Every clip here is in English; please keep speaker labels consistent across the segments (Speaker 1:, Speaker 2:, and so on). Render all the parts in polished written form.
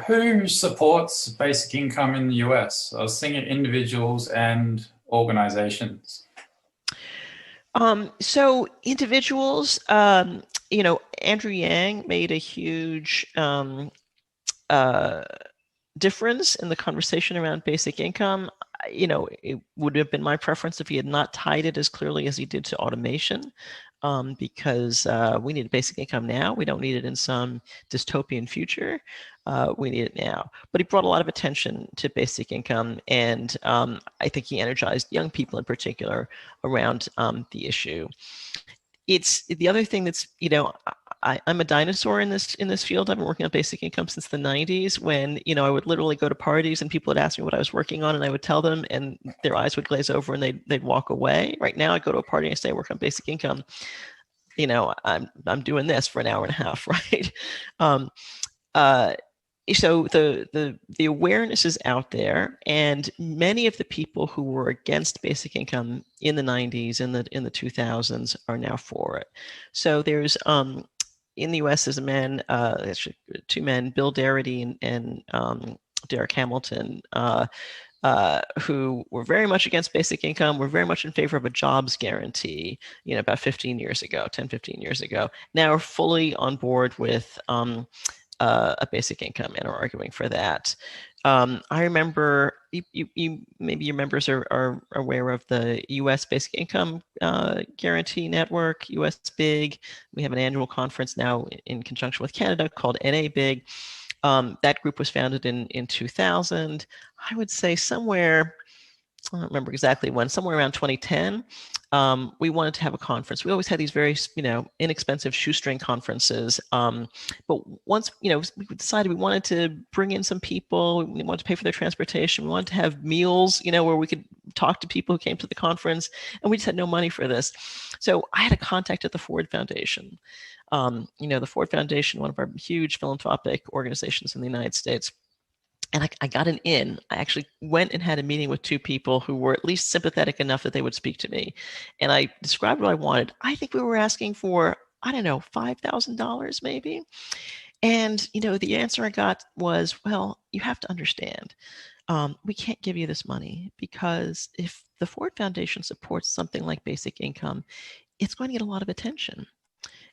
Speaker 1: who supports basic income in the US? I was thinking individuals and organizations.
Speaker 2: So individuals, Andrew Yang made a huge uh, difference in the conversation around basic income. It would have been my preference if he had not tied it as clearly as he did to automation, because we need basic income now. We don't need it in some dystopian future. We need it now. But he brought a lot of attention to basic income, and I think he energized young people in particular around the issue. It's the other thing that's, I'm a dinosaur in this field. I've been working on basic income since the 90s when, I would literally go to parties and people would ask me what I was working on and I would tell them and their eyes would glaze over and they'd walk away. Right now I go to a party and I say I work on basic income. I'm doing this for an hour and a half, right? Um, uh, so the awareness is out there, and many of the people who were against basic income in the 90s and in the 2000s are now for it. So there's in the US there's a man, actually two men, Bill Darity and Derek Hamilton, who were very much against basic income, were very much in favor of a jobs guarantee, about 15 years ago, 10, 15 years ago. Now are fully on board with a basic income and are arguing for that. I remember, maybe your members are aware of the U.S. Basic Income Guarantee Network, U.S. BIG. We have an annual conference now in conjunction with Canada called NA BIG. That group was founded in 2000. I would say somewhere, I don't remember exactly when, somewhere around 2010, we wanted to have a conference. We always had these very, inexpensive shoestring conferences. But once, we decided we wanted to bring in some people, we wanted to pay for their transportation, we wanted to have meals, where we could talk to people who came to the conference, and we just had no money for this. So I had a contact at the Ford Foundation. The Ford Foundation, one of our huge philanthropic organizations in the United States. And I got an in. I actually went and had a meeting with two people who were at least sympathetic enough that they would speak to me. And I described what I wanted. I think we were asking for, I don't know, $5,000 maybe. And, the answer I got was, well, you have to understand, we can't give you this money because if the Ford Foundation supports something like basic income, it's going to get a lot of attention.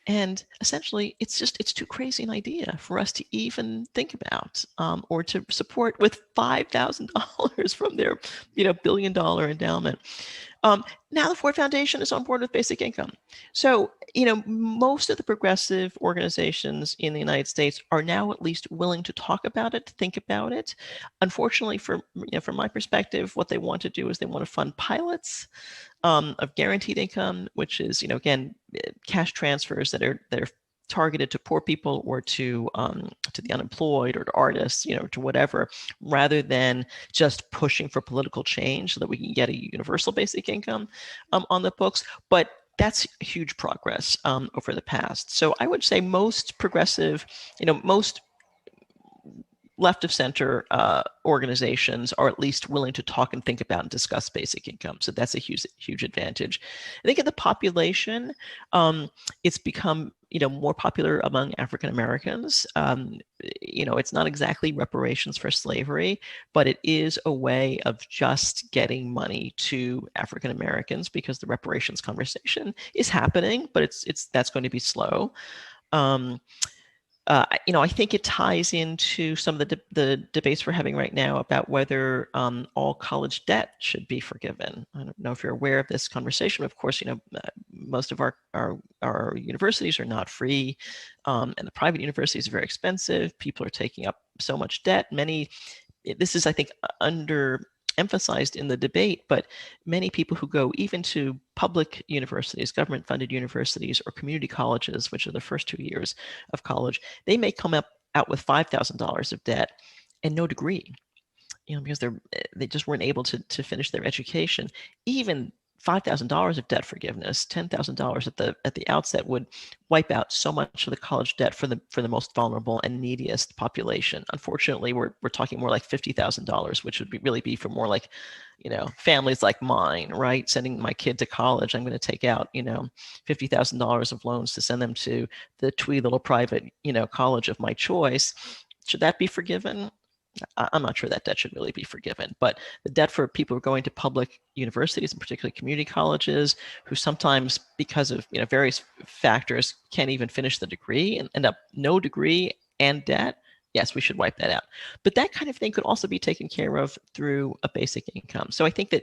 Speaker 2: And essentially, it's too crazy an idea for us to even think about, or to support with $5,000 from their, billion-dollar endowment. Now the Ford Foundation is on board with basic income. So, most of the progressive organizations in the United States are now at least willing to talk about it, think about it. Unfortunately, from my perspective, what they want to do is they want to fund pilots of guaranteed income, which is, again, cash transfers that are targeted to poor people or to the unemployed or to artists, to whatever, rather than just pushing for political change so that we can get a universal basic income on the books. But that's huge progress over the past. So I would say most progressive, most left of center organizations are at least willing to talk and think about and discuss basic income. So that's a huge advantage. I think in the population, it's become more popular among African Americans. It's not exactly reparations for slavery, but it is a way of just getting money to African Americans because the reparations conversation is happening, but that's going to be slow. I think it ties into some of the debates we're having right now about whether all college debt should be forgiven. I don't know if you're aware of this conversation. Of course, most of our universities are not free, and the private universities are very expensive. People are taking up so much debt. This is, I think, emphasized in the debate, but many people who go even to public universities, government-funded universities, or community colleges, which are the first 2 years of college, they may come out with $5,000 of debt and no degree, because they just weren't able to finish their education. Even $5,000 of debt forgiveness, $10,000 at the outset would wipe out so much of the college debt for the most vulnerable and neediest population. Unfortunately, we're talking more like $50,000, which would really be for more like, families like mine, right? Sending my kid to college, I'm going to take out, $50,000 of loans to send them to the twee little private, college of my choice. Should that be forgiven? I'm not sure that debt should really be forgiven, but the debt for people who are going to public universities, and particularly community colleges, who sometimes, because of various factors, can't even finish the degree and end up no degree and debt. Yes, we should wipe that out. But that kind of thing could also be taken care of through a basic income. So I think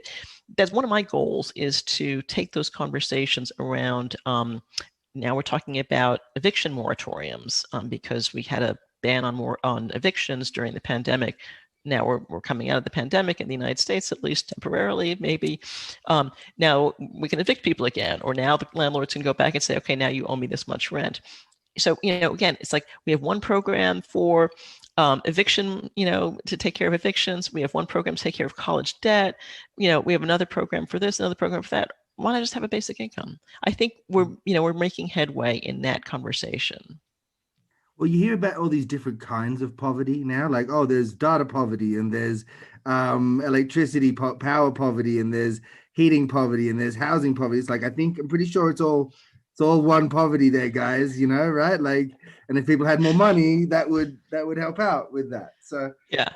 Speaker 2: that's one of my goals, is to take those conversations around. Now we're talking about eviction moratoriums, because we had a ban on evictions during the pandemic. Now we're coming out of the pandemic in the United States, at least temporarily, maybe. Now we can evict people again, or now the landlords can go back and say, okay, now you owe me this much rent. So, again, it's like we have one program for eviction, to take care of evictions. We have one program to take care of college debt. We have another program for this, another program for that. Why not just have a basic income? I think we're making headway in that conversation.
Speaker 3: Well, you hear about all these different kinds of poverty now, like, oh, there's data poverty, and there's electricity power poverty, and there's heating poverty, and there's housing poverty. It's like, I'm pretty sure it's all one poverty there, guys, right? Like, and if people had more money, that would help out with that. So
Speaker 2: yeah,